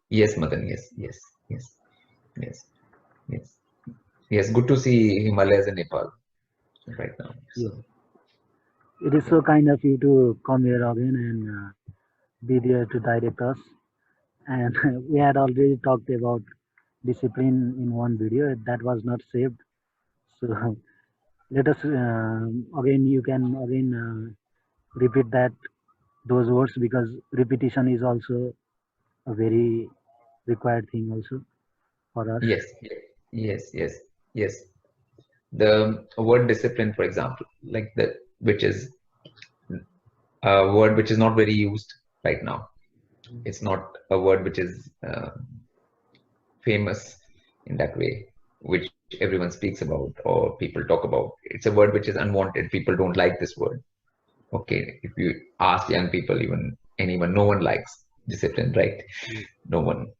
Yes, Madan. Yes, yes, yes, yes, yes, yes. Good to see Himalayas and Nepal right now. Yeah. So It is yeah. so kind of you to come here again and be there to direct us. And we had already talked about discipline in one video that was not saved. So let us again. You can again repeat that those words because repetition is also a very required thing also for us. Yes, yes, yes, yes. The word discipline, for example, like the which is a word which is not very used right now. It's not a word which is famous in that way, which everyone speaks about or people talk about. It's a word which is unwanted. People don't like this word. Okay, if you ask young people, even anyone, no one likes discipline, right? No one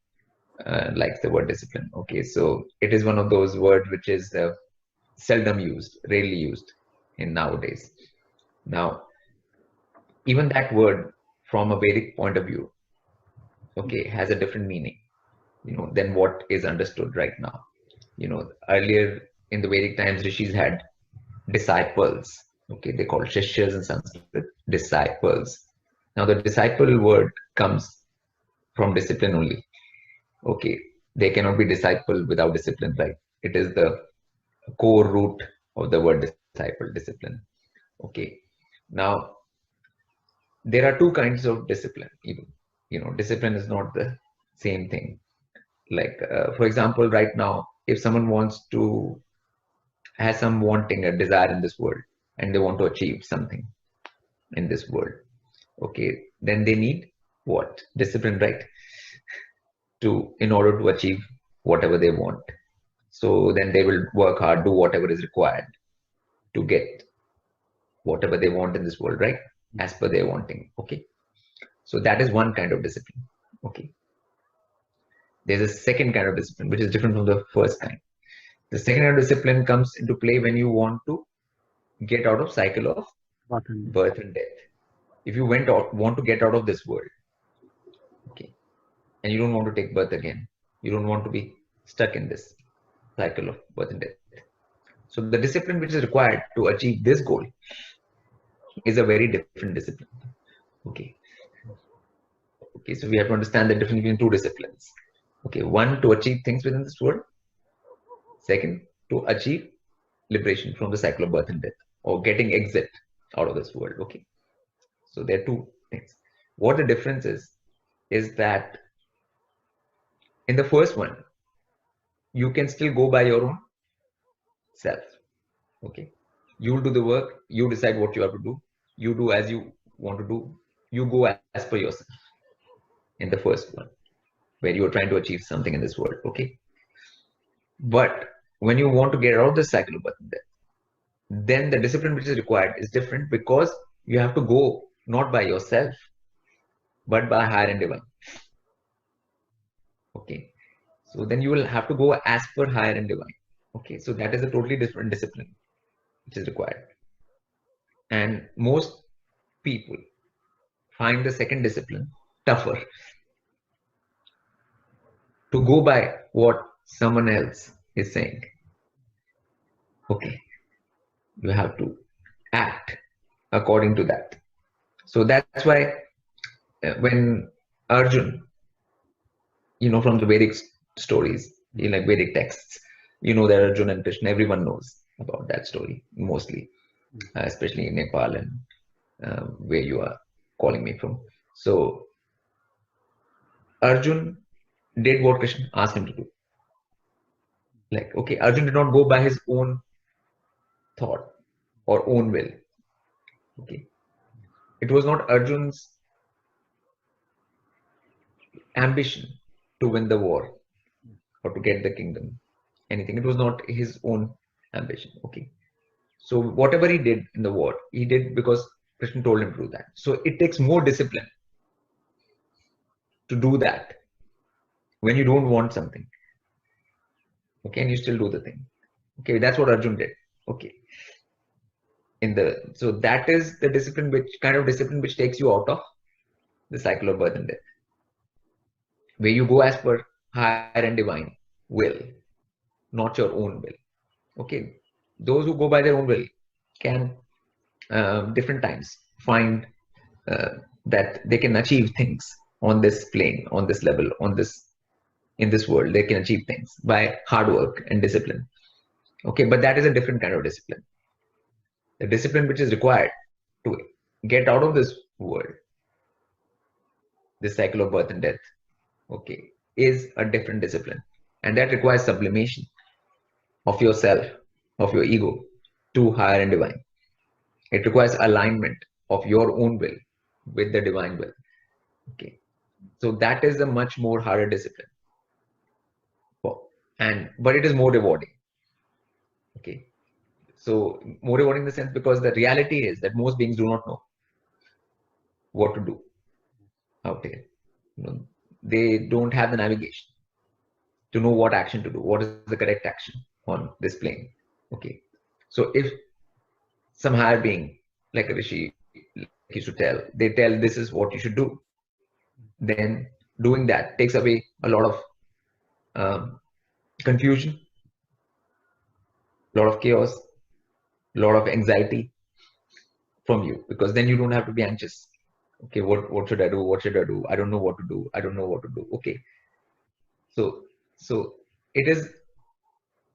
likes the word discipline. Okay, so it is one of those words which is seldom used, rarely used in nowadays. Now, even that word from a Vedic point of view, okay, has a different meaning, than what is understood right now. Earlier in the Vedic times, rishis had disciples. Okay, they called shishyas in Sanskrit, disciples. Now, the disciple word comes from discipline only. Okay, they cannot be disciple without discipline, right? It is the core root of the word disciple, discipline. Okay, now there are two kinds of discipline. Even discipline is not the same thing. Like for example, right now, if someone wants to has some wanting, a desire in this world, and they want to achieve something in this world, okay, then they need what? Discipline, right? To in order to achieve whatever they want. So then they will work hard, do whatever is required to get whatever they want in this world, right? As per their wanting. Okay. So that is one kind of discipline. Okay. There's a second kind of discipline, which is different from the first kind. The second kind of discipline comes into play when you want to get out of cycle of Button. birth and death. If you want to get out of this world, okay, and you don't want to take birth again, you don't want to be stuck in this cycle of birth and death. So the discipline which is required to achieve this goal is a very different discipline. Okay. Okay. So we have to understand the difference between two disciplines. Okay. One, to achieve things within this world. Second, to achieve liberation from the cycle of birth and death or getting exit out of this world. Okay. So there are two things. What the difference is that in the first one, you can still go by your own self. Okay. You'll do the work, you decide what you have to do, you do as you want to do, you go as per yourself in the first one, where you're trying to achieve something in this world. Okay. But when you want to get out of the cycle of birth and death, then the discipline which is required is different because you have to go not by yourself, but by higher and divine. Okay. So then you will have to go as per higher and divine. Okay. So that is a totally different discipline which is required. And most people find the second discipline tougher to go by what someone else is saying. Okay. You have to act according to that. So that's why when Arjun, from the Vedic stories, like Vedic texts, that Arjun and Krishna, everyone knows about that story mostly, especially in Nepal and where you are calling me from. So Arjun did what Krishna asked him to do. Like, okay, Arjun did not go by his own thought or own will. Okay, it was not Arjun's ambition to win the war or to get the kingdom, anything. It was not his own ambition. Okay, so whatever he did in the war, he did because Krishna told him to do that. So it takes more discipline to do that when you don't want something. Okay, and you still do the thing. Okay, that's what Arjun did. Okay, so that is the discipline, which kind of discipline which takes you out of the cycle of birth and death. where you go as per higher and divine will, not your own will. Okay, those who go by their own will can different times find that they can achieve things on this plane, on this level, on this in this world. They can achieve things by hard work and discipline. Okay, but that is a different kind of discipline. The discipline which is required to get out of this world, this cycle of birth and death, okay, is a different discipline. And that requires sublimation of yourself, of your ego, to higher and divine. It requires alignment of your own will with the divine will. Okay. So that is a much more harder discipline. But it is more rewarding. Okay. So more rewarding in the sense because the reality is that most beings do not know what to do out here. They don't have the navigation to know what action to do, what is the correct action on this plane. Okay. So if some higher being, like a rishi, like used to tell, they tell this is what you should do, then doing that takes away a lot of confusion, a lot of chaos, a lot of anxiety from you, because then you don't have to be anxious. Okay, what should I do? What should I do? I don't know what to do. I don't know what to do. Okay. So it is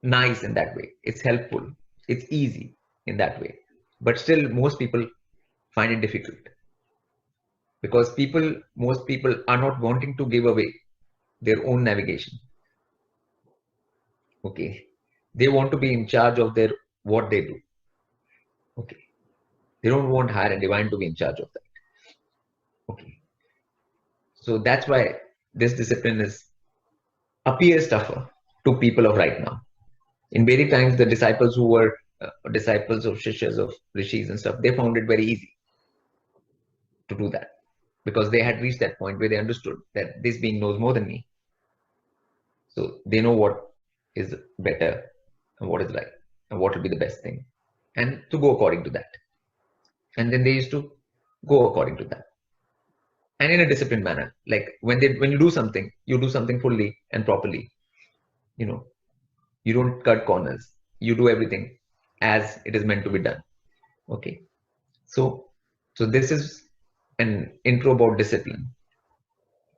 nice in that way. It's helpful. It's easy in that way. But still most people find it difficult because most people are not wanting to give away their own navigation. Okay. They want to be in charge of their what they do. Okay. They don't want higher and divine to be in charge of that. Okay. So that's why this discipline appears tougher to people of right now. In Vedic times, the disciples who were disciples of shishas, of rishis and stuff, they found it very easy to do that because they had reached that point where they understood that this being knows more than me. So they know what is better and what is right and what will be the best thing, and to go according to that. And then they used to go according to that. And in a disciplined manner, like when you do something fully and properly. You don't cut corners. You do everything as it is meant to be done. Okay. So this is an intro about discipline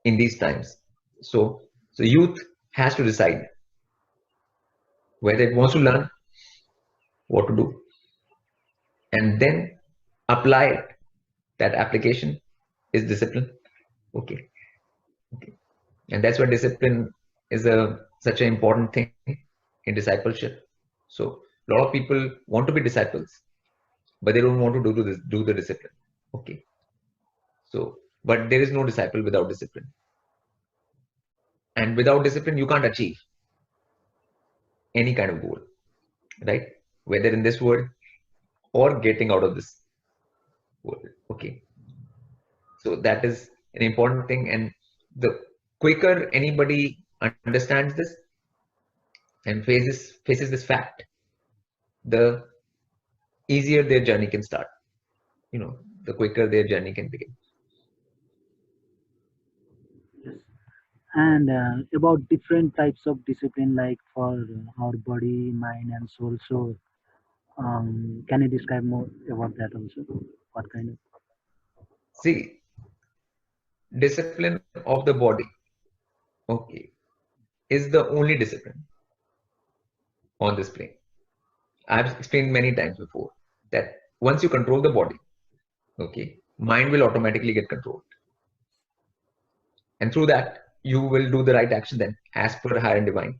in these times. So youth has to decide whether it wants to learn what to do and then apply it. That application is discipline. Okay. Okay. And that's why discipline is such an important thing in discipleship. So a lot of people want to be disciples, but they don't want to do the discipline. Okay. So, but there is no disciple without discipline. And without discipline, you can't achieve any kind of goal, right? Whether in this world or getting out of this world. Okay. So that is an important thing. And the quicker anybody understands this and faces this fact, the easier their journey can start. The quicker their journey can begin. Yes. And about different types of discipline, like for our body, mind, and soul. So, can you describe more about that also? What kind of? See, discipline of the body, okay, is the only discipline on this plane. I've explained many times before that once you control the body, okay, mind will automatically get controlled. And through that, you will do the right action then as per higher and divine.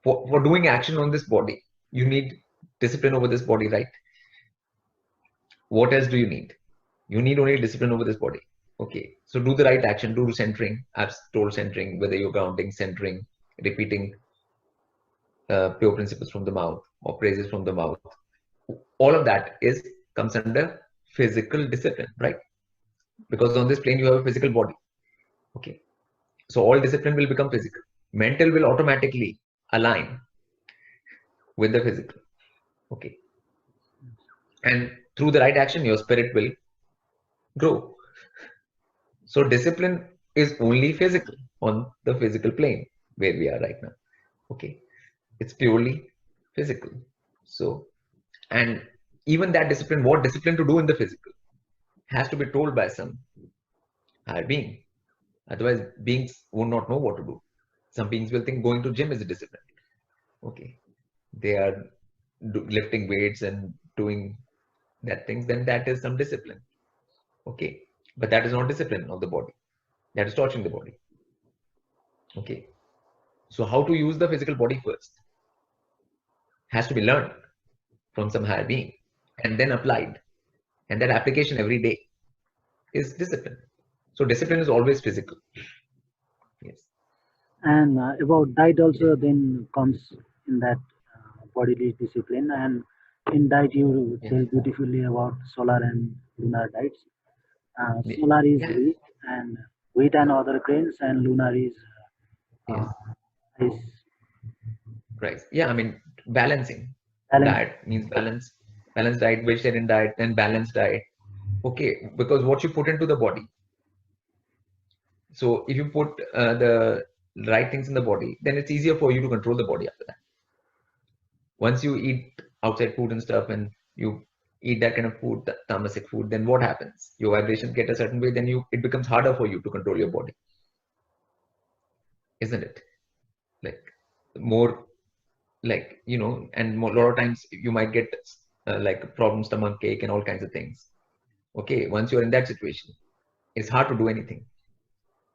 For doing action on this body, you need discipline over this body, right? What else do you need? You need only discipline over this body. Okay. So do the right action, do centering. I've told centering, whether you're counting, centering, repeating pure principles from the mouth or praises from the mouth. All of that comes under physical discipline, right? Because on this plane you have a physical body. Okay. So all discipline will become physical. Mental will automatically align with the physical. Okay. And through the right action, your spirit will grow. So discipline is only physical, on the physical plane where we are right now. Okay, it's purely physical. So, and even that discipline, what discipline to do in the physical, has to be told by some higher being. Otherwise, beings would not know what to do. Some beings will think going to gym is a discipline. Okay, they are lifting weights and doing that things, then that is some discipline. Okay, but that is not discipline of the body. That is torturing the body. Okay, so how to use the physical body first has to be learned from some higher being and then applied. And that application every day is discipline. So discipline is always physical. Yes. And about diet Yes. also then comes in that bodily discipline. And in diet you Yes. tell beautifully about solar and lunar diets. Solar is Yeah. wheat and other grains, and lunar is uh, Yes. rice. Right. Yeah. I mean, balancing Balance. diet means balance. Balanced diet, vegetarian diet, and balanced diet. Okay, because what you put into the body. So if you put the right things in the body, then it's easier for you to control the body after that. Once you eat outside food and stuff, and you eat that kind of food, tamasic food, then what happens? Your vibrations get a certain way, then it becomes harder for you to control your body, isn't it? Like more, like, and a lot of times you might get like problem stomach ache and all kinds of things. Okay, once you're in that situation, it's hard to do anything.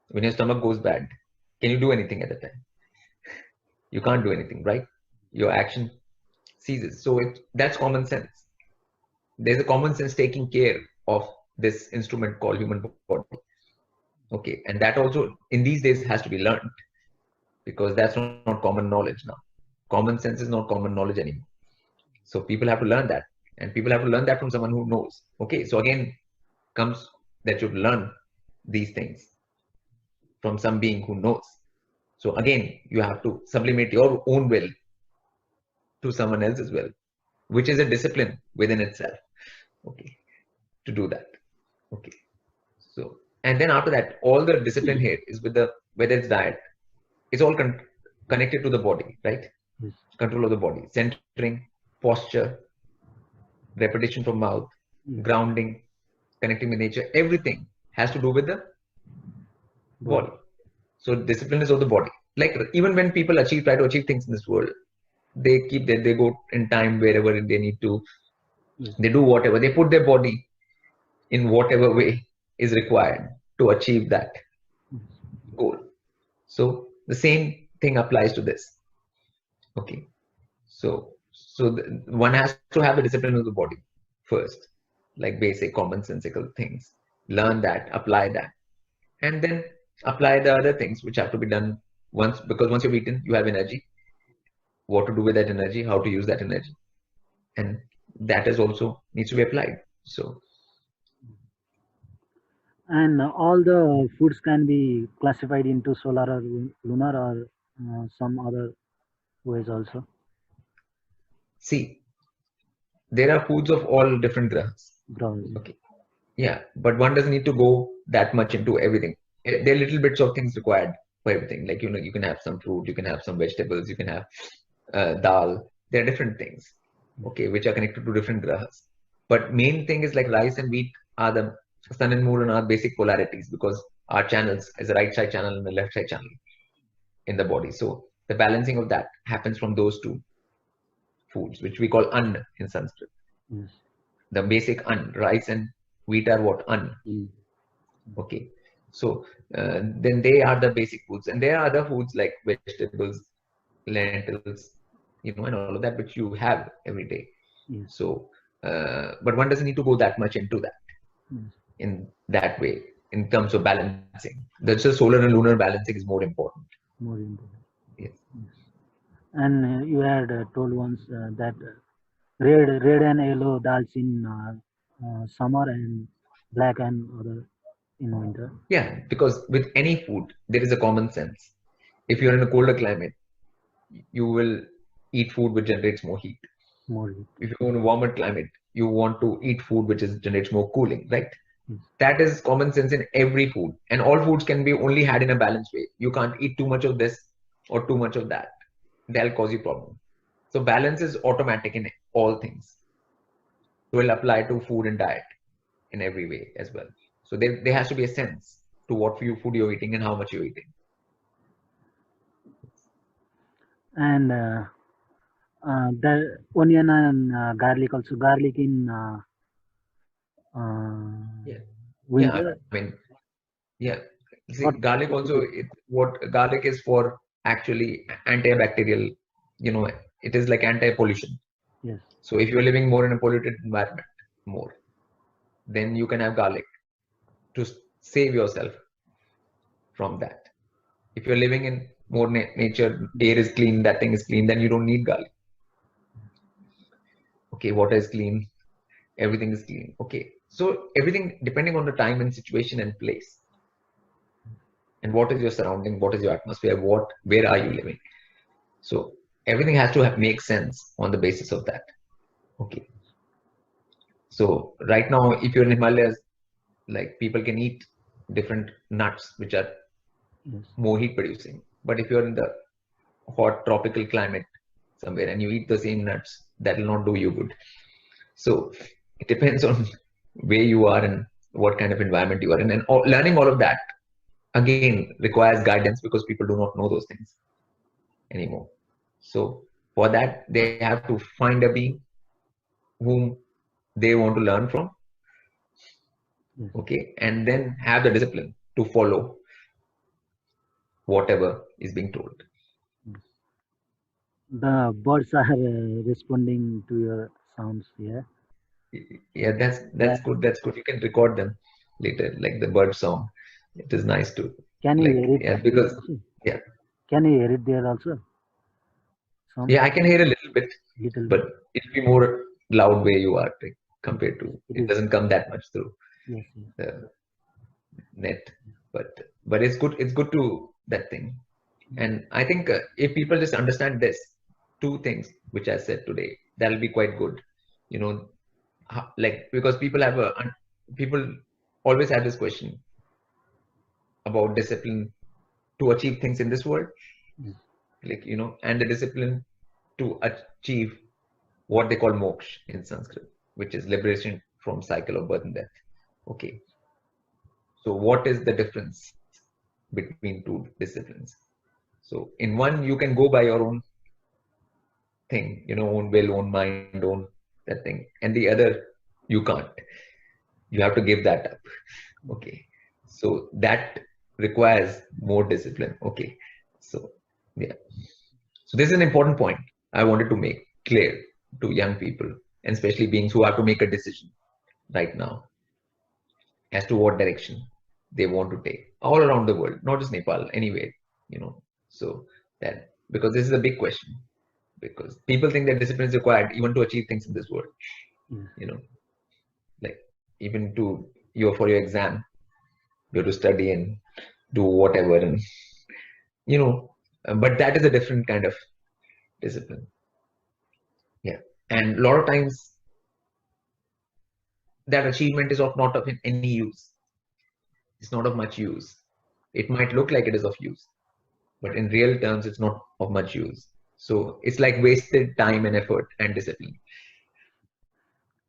When your stomach goes bad, can you do anything at the time? You can't do anything, right? Your action ceases. So that's common sense. There's a common sense taking care of this instrument called human body. Okay, and that also in these days has to be learned, because that's not common knowledge now. Common sense is not common knowledge anymore. So people have to learn that, and people have to learn that from someone who knows. Okay, so again comes that you learn these things from some being who knows. So again, you have to sublimate your own will to someone else's will, which is a discipline within itself. Okay, to do that. Okay, so and then after that, all the discipline here is with the whether it's diet, it's all connected to the body, right? Yes. Control of the body, centering, posture, repetition from mouth, Yes. grounding, connecting with nature, everything has to do with the Body. body. So discipline is of the body. Like even when people try to achieve things in this world, they keep that they go in time wherever they need to. Yes. They do whatever. They put their body in whatever way is required to achieve that Yes. goal. So the same thing applies to this. Okay. So one has to have the discipline of the body first, like basic commonsensical things. Learn that, apply that, and then apply the other things which have to be done once, because once you've eaten, you have energy. What to do with that energy, how to use that energy, and that is also needs to be applied. So And all the foods can be classified into solar or lunar or some other ways also. see, there are foods of all different grahas. Browse. Okay, yeah, but one doesn't need to go that much into everything. There are little bits of things required for everything. Like you can have some fruit, you can have some vegetables, you can have dal. There are different things, okay, which are connected to different grahas. But main thing is like rice and wheat are the sun and moon are basic polarities, because our channels is a right side channel and a left side channel in the body. So the balancing of that happens from those two foods, which we call an in Sanskrit. Yes. The basic an, rice and wheat are what? An. Mm. Okay. So then they are the basic foods. And there are other foods like vegetables, lentils, and all of that, which you have every day. Yes. So, but one doesn't need to go that much into that Yes. in that way in terms of balancing. That's just solar and lunar balancing is more important. More important. Yes. Yes. And you had told once that red and yellow dals in summer and black and other in winter. Yeah, because with any food, there is a common sense. If you're in a colder climate, you will eat food which generates more heat. More heat. If you're in a warmer climate, you want to eat food which generates more cooling, right? Yes. That is common sense in every food, and all foods can be only had in a balanced way. You can't eat too much of this or too much of that. That'll cause you problem. So balance is automatic in all things. So will apply to food and diet in every way as well. So there has to be a sense to what food you're eating and how much you're eating. And the onion and garlic also. Garlic in Yeah. Yeah. winter. I mean, yeah. See, What garlic also, what garlic is for actually antibacterial, it is like anti-pollution. Yes. So if you're living more in a polluted environment, more, then you can have garlic to save yourself from that. If you're living in more nature, air is clean, that thing is clean, then you don't need garlic. Okay, water is clean, everything is clean. Okay, so everything depending on the time and situation and place, and what is your surrounding, what is your atmosphere, where are you living. So everything has to make sense on the basis of that. Okay, so right now, if you're in Himalayas, like people can eat different nuts which are Yes. more heat producing. But if you're in the hot tropical climate somewhere and you eat the same nuts, that will not do you good. So it depends on where you are and what kind of environment you are in. And learning all of that again requires guidance because people do not know those things anymore. So for that, they have to find a being whom they want to learn from, Yes. okay, and then have the discipline to follow whatever is being told. The birds are responding to your sounds here. Yeah, that's Yeah. good. That's good. You can record them later, like the bird song. It is nice to Can you like, hear it yeah, there because also? yeah, Can you hear it there also? Some yeah, I can hear a little bit, little but bit. it'll be more loud where you are, like, Yes. compared to It it is. doesn't come that much through Yes. Yes. the net, but it's good. It's good to that thing, and I think if people just understand this two things which I said today, that'll be quite good. You know, like because people always have this question about discipline to achieve things in this world, Yes. like and the discipline to achieve what they call moksha in Sanskrit, which is liberation from cycle of birth and death. Okay, so what is the difference between two disciplines? So in one you can go by your own thing, own will, own mind, own that thing, and the other you can't. You have to give that up. Okay, so that requires more discipline. Okay, so yeah. So this is an important point I wanted to make clear to young people, and especially beings who have to make a decision right now as to what direction they want to take all around the world, not just Nepal, anywhere, So that because this is a big question, because people think that discipline is required even to achieve things in this world, Yes. you know, like even to for your exam, you have to study and do whatever, and you know, but that is a different kind of discipline. Yeah, and a lot of times that achievement is of not of any use. It's not of much use. It might look like it is of use, but in real terms, it's not of much use. So it's like wasted time and effort and discipline.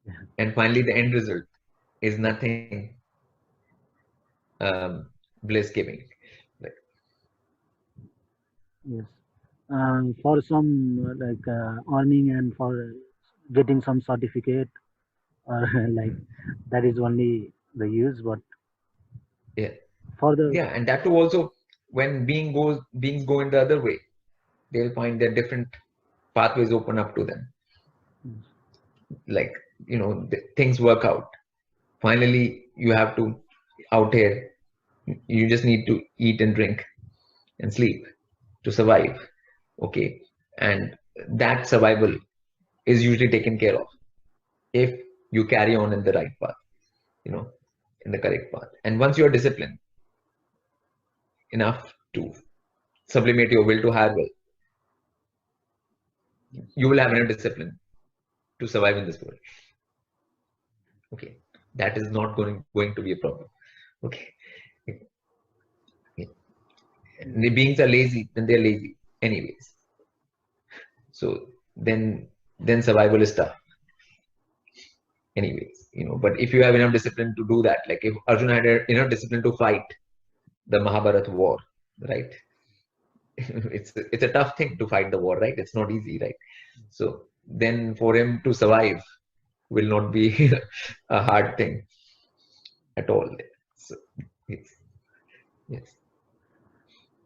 Yeah. And finally, the end result is nothing um, bliss giving. Like, Yes. For some earning and for getting some certificate or like that is only the use. But yeah, for the yeah, and that too also when beings go in the other way, they'll find that different pathways open up to them. Like things work out. Finally, you have to out here. You just need to eat and drink and sleep to survive. Okay, and that survival is usually taken care of if you carry on in the right path, you know, in the correct path. And once you are disciplined enough to sublimate your will to higher will, you will have enough discipline to survive in this world. Okay. That is not going to be a problem. Okay. And the beings are lazy, then they're lazy anyways. So then survival is tough anyways, but if you have enough discipline to do that, like if Arjuna had enough discipline to fight the Mahabharata war, right? It's a tough thing to fight the war, right? It's not easy, right? So then for him to survive will not be a hard thing at all. So it's, yes.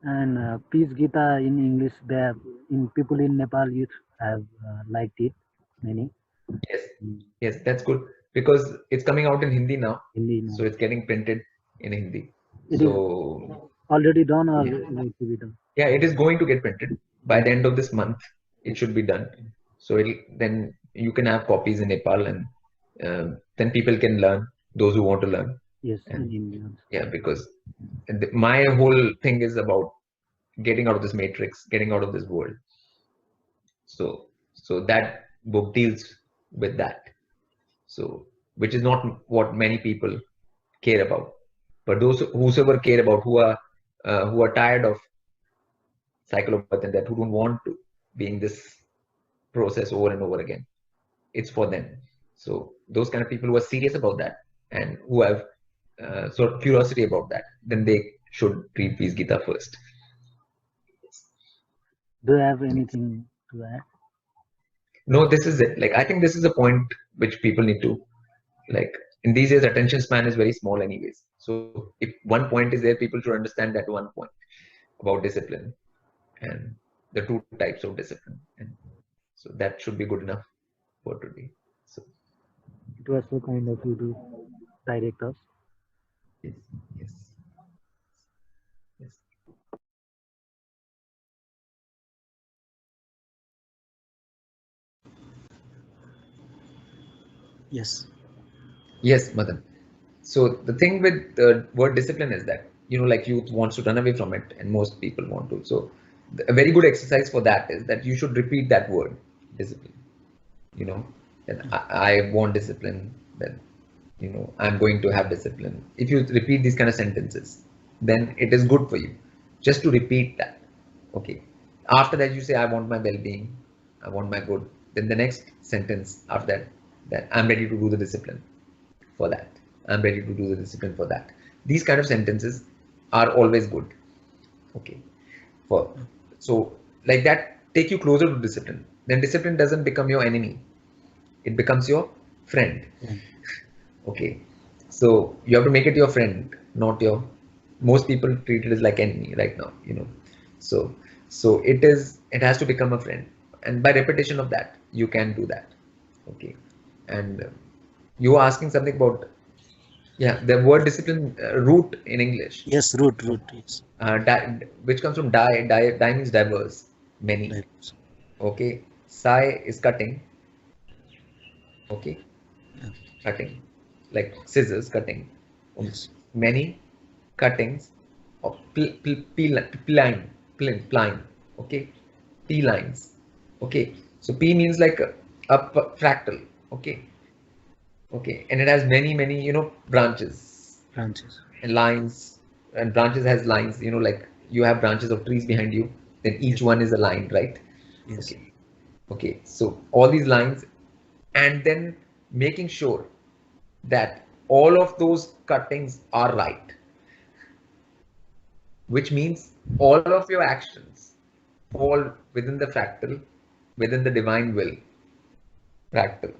And Peace Gita in English, there in people in Nepal youth have liked it, many. Yes, Mm, yes, that's good because it's coming out in Hindi now, Hindi now. so it's getting printed in Hindi. It is So already done or yeah, yet to be done? yeah, it is going to get printed by Mm, the end of this month. It should be done. So then you can have copies in Nepal, and then people can learn, those who want to learn. yes, in And Hindi also. yeah, because my whole thing is about getting out of this matrix, getting out of this world. So that book deals with that. So which is not what many people care about. But those whosoever care about, who are tired of cycle of birth and death, who don't want to be in this process over and over again, it's for them. So those kind of people who are serious about that and who have sort of curiosity about that, then they should read Peace Gita first. Do you have anything to add? No, this is it. Like I think this is a point which people need to, like, in these days attention span is very small anyways. So if one point is there, people should understand that one point about discipline and the two types of discipline, and so that should be good enough for today. So It was so kind of you to direct us. yes, yes, yes, Yes. yes, Madan. So the thing with the word discipline is that, like youth wants to run away from it, and most people want to. So a very good exercise for that is that you should repeat that word, discipline. You know, that I want discipline. That I'm going to have discipline. If you repeat these kind of sentences, then it is good for you. Just to repeat that. Okay. After that, you say, I want my well-being. I want my good. Then the next sentence after that I'm ready to do the discipline for that. I'm ready to do the discipline for that. These kind of sentences are always good. Okay. For so like that take you closer to discipline. Then discipline doesn't become your enemy. It becomes your friend. Yeah. Okay. So you have to make it your friend, not your. Most people treat it as like enemy right now. So it has to become a friend, and by repetition of that you can do that. Okay. And you were asking something about, yeah, the word discipline, root in English, Yes, root, yes. which comes from die means diverse, many. Diverse. Okay. Sai is cutting. Okay. Yeah. Cutting, like scissors cutting. Yes. Many cuttings of pline. Okay. P lines. Okay. So P means like a fractal. Okay. Okay. And it has many, branches Branches. and lines, and branches has lines, like you have branches of trees behind you, then each Yes. one is a line, right? Yes. Okay. Okay. So all these lines, and then making sure that all of those cuttings are right, which means all of your actions fall within the fractal, within the divine will fractal.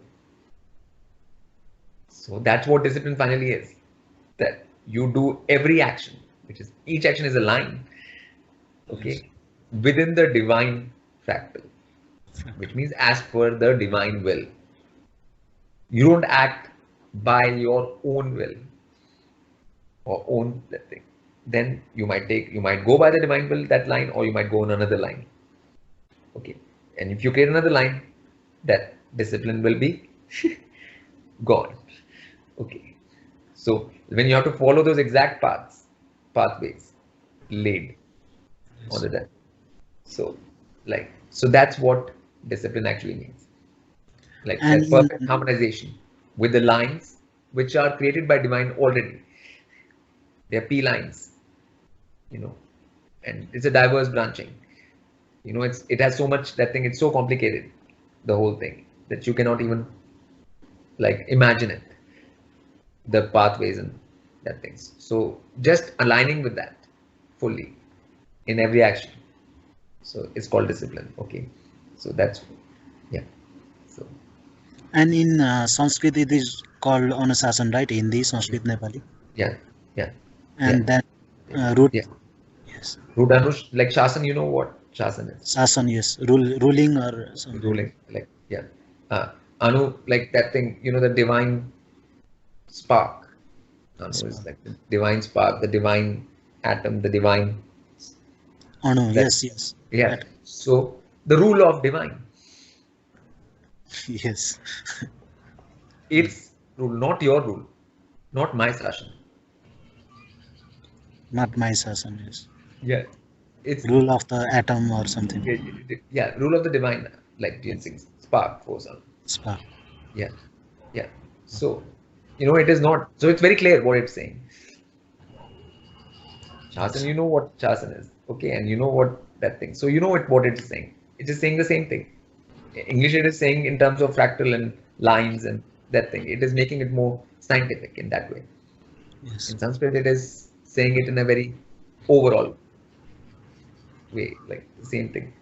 So that's what discipline finally is, that you do every action, which is each action is a line, Yes. okay, within the divine fractal, which means as per the divine will. You don't act by your own will or own that thing. Then you might go by the divine will, that line, or you might go on another line. Okay. And if you create another line, that discipline will be gone. Okay. So when you have to follow those exact pathways laid on Yes. the deck. So that's what discipline actually means. Like And that perfect harmonization with the lines, which are created by divine already. They are P lines, and it's a diverse branching. It has so much, that thing, it's so complicated, the whole thing, that you cannot even like imagine it, the pathways and that things. So just aligning with that fully in every action. So it's called discipline. Okay. So that's, yeah. So. And in Sanskrit, it is called Anushasan, right? Hindi, Sanskrit, Nepali. Yeah. Yeah. And yeah. then root. Yeah. Yes. Root Anush, like Shasan, you know what Shasan is? Shasan, yes. Ruling or something. Ruling, like, yeah. Anu, like that thing, the divine spark. Anu is like the divine spark, the divine atom, the divine. Anu, That, yes. yeah. So the rule of divine. Yes. Its rule, not your rule, not my Shasan. Not my Shasan, yes. Yeah. It's rule of the atom or something. Yeah, rule of the divine, like ginseng, spark force. Spark. Yeah. Yeah. So, it is not. So it's very clear what it's saying. Shasan, you know what Shasan is. Okay. And you know what that thing. So you know what it's saying. It is saying the same thing. English, it is saying in terms of fractal and lines and that thing. It is making it more scientific in that way. Yes. In Sanskrit, it is saying it in a very overall way, like the same thing.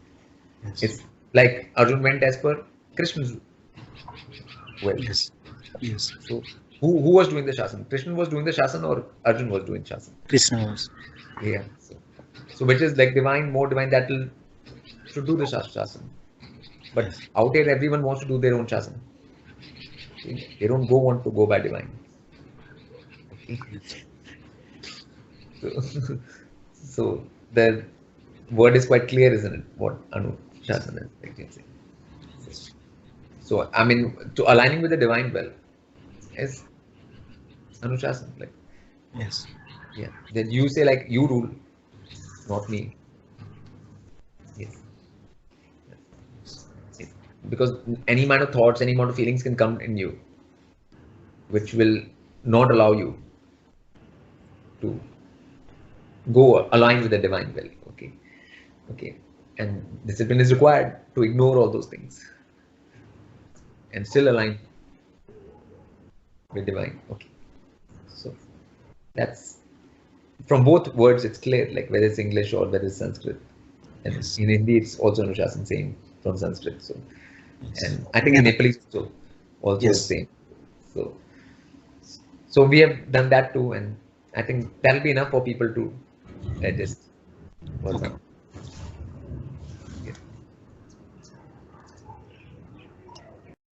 Yes. It's like Arjun went as per Krishna's well. Yes. Yes. So who was doing the Shasan? Krishna was doing the Shasan or Arjun was doing Shasan? Krishna was. Yeah. So which is like divine, more divine, that should do the Shasan. But yes. Out here, everyone wants to do their own Shasan. They don't want to go by divine. So the word is quite clear, isn't it? What Anushasana is. So I mean, to aligning with the divine well is Anushasana. Like, yes. Yeah. Then you say like, you rule, not me. Yes. Because any amount of thoughts, any amount of feelings can come in you, which will not allow you to go align with the divine will. Okay. And discipline is required to ignore all those things and still align with divine. Okay. So that's, from both words, it's clear, like whether it's English or whether it's Sanskrit. And yes. In Hindi, it's also Anushasan, same from Sanskrit. So, yes. And I think in Nepali also yes. Same. So we have done that too, and I think that'll be enough for people to digest. Okay.